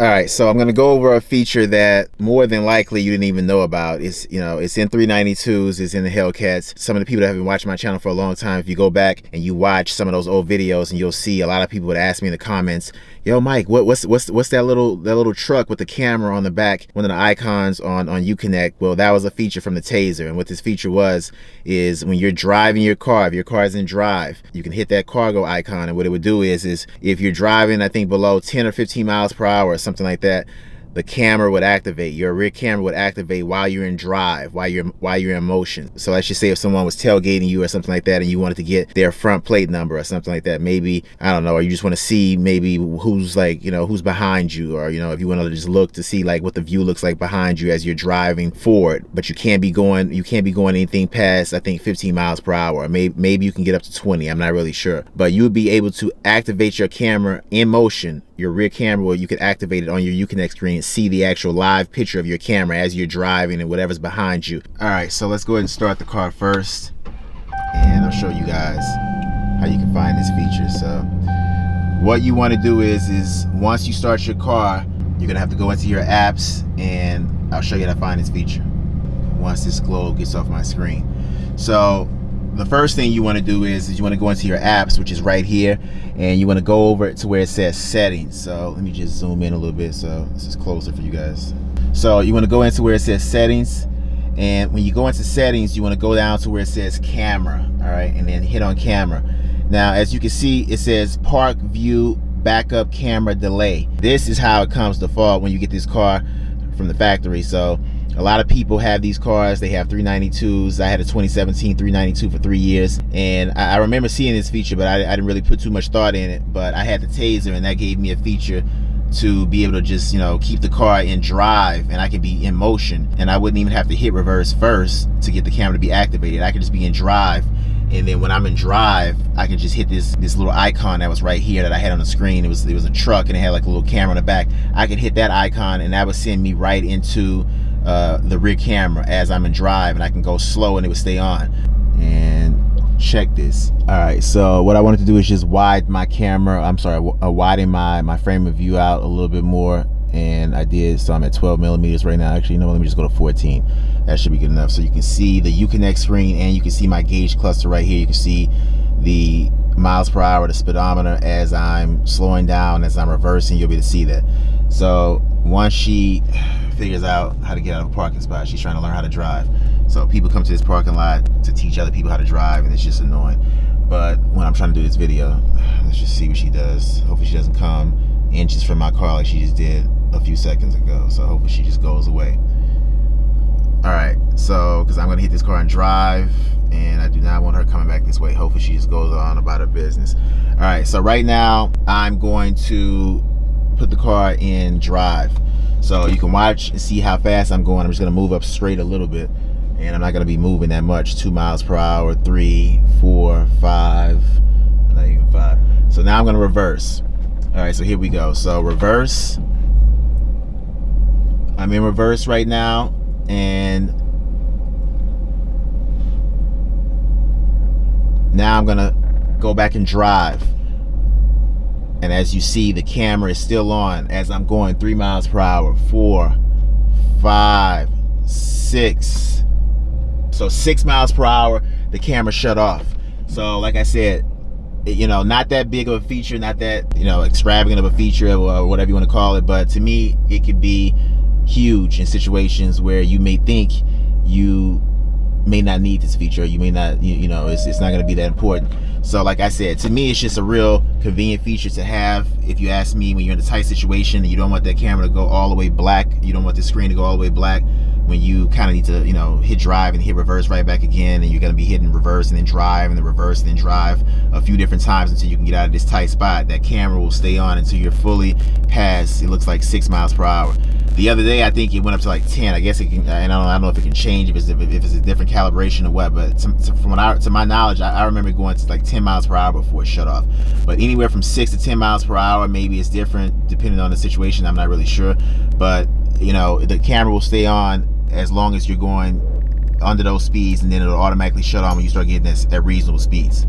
Alright, so I'm going to go over a feature that more than likely you didn't even know about. It's, it's in 392s, it's in the Hellcats. Some of the people that have been watching my channel for a long time, if you go back and you watch some of those old videos, and you'll see a lot of people would ask me in the comments, yo Mike, what's that little truck with the camera on the back, one of the icons on UConnect? Well, that was a feature from the Taser, and what this feature is when you're driving your car, if your car is in drive, you can hit that cargo icon, and what it would do is if you're driving, I think below 10 or 15 miles per hour or something like that, the camera would activate, your rear camera would activate while you're in drive, while you're in motion. So let's just say if someone was tailgating you or something like that, and you wanted to get their front plate number or something like that, maybe, I don't know, or you just want to see maybe who's who's behind you, or if you want to just look to see like what the view looks like behind you as you're driving forward, but you can't be going anything past, I think, 15 miles per hour. Maybe you can get up to 20, I'm not really sure, but you would be able to activate your camera in motion, your rear camera, where you could activate it on your UConnect screen, see the actual live picture of your camera as you're driving and whatever's behind you. All right, so let's go ahead and start the car first, and I'll show you guys how you can find this feature. So what you want to do is once you start your car, you're gonna have to go into your apps, and I'll show you how to find this feature once this globe gets off my screen. So the first thing you want to do is you want to go into your apps, which is right here, and you want to go over to where it says settings. So let me just zoom in a little bit so this is closer for you guys. So you want to go into where it says settings, and when you go into settings, you want to go down to where it says camera, all right, and then hit on camera. Now, as you can see, it says park view backup camera delay. This is how it comes default when you get this car from the factory. So a lot of people have these cars, they have 392s. I had a 2017 392 for 3 years, and I remember seeing this feature, but I didn't really put too much thought in it. But I had the Taser, and that gave me a feature to be able to just keep the car in drive, and I could be in motion, and I wouldn't even have to hit reverse first to get the camera to be activated. I could just be in drive, and then when I'm in drive, I can just hit this little icon that was right here that I had on the screen. It was a truck, and it had like a little camera on the back. I could hit that icon, and that would send me right into the rear camera as I'm in drive, and I can go slow and it would stay on. And check this. All right, so what I wanted to do is just widen my frame of view out a little bit more, and I did. So I'm at 12 millimeters right now. Actually, let me just go to 14. That should be good enough. So you can see the UConnect screen, and you can see my gauge cluster right here. You can see the miles per hour, the speedometer, as I'm slowing down, as I'm reversing. You'll be able to see that. So once she figures out how to get out of a parking spot, she's trying to learn how to drive. So people come to this parking lot to teach other people how to drive, and it's just annoying. But when I'm trying to do this video, let's just see what she does. Hopefully she doesn't come inches from my car like she just did a few seconds ago. So hopefully she just goes away. All right, so because I'm gonna hit this car and drive, and I do not want her coming back this way. Hopefully she just goes on about her business. All right, so right now I'm going to put the car in drive, so you can watch and see how fast I'm going. I'm just gonna move up straight a little bit, and I'm not gonna be moving that much. 2 miles per hour, 3, 4, 5, not even 5. So now I'm gonna reverse. All right, so here we go. So reverse. I'm in reverse right now, and now I'm gonna go back and drive. And as you see, the camera is still on as I'm going 3 miles per hour, 4, 5, 6. So 6 miles per hour, the camera shut off. So like I said, not that big of a feature, not that, extravagant of a feature or whatever you want to call it. But to me, it could be huge in situations where you may think you may not need this feature. You may not, you know, it's not going to be that important. So like I said, to me, it's just a real convenient feature to have. If you ask me, when you're in a tight situation and you don't want that camera to go all the way black, you don't want the screen to go all the way black, when you kind of need to, you know, hit drive and hit reverse right back again, and you're going to be hitting reverse and then drive and then reverse and then drive a few different times until you can get out of this tight spot, that camera will stay on until you're fully past, it looks like 6 miles per hour. The other day, I think it went up to like 10. I guess it can, and I don't know if it can change if it's a different calibration or what. But to my knowledge, I remember going to like 10 miles per hour before it shut off. But anywhere from 6 to 10 miles per hour, maybe it's different depending on the situation. I'm not really sure. But you know, the camera will stay on as long as you're going under those speeds, and then it'll automatically shut on when you start getting at reasonable speeds.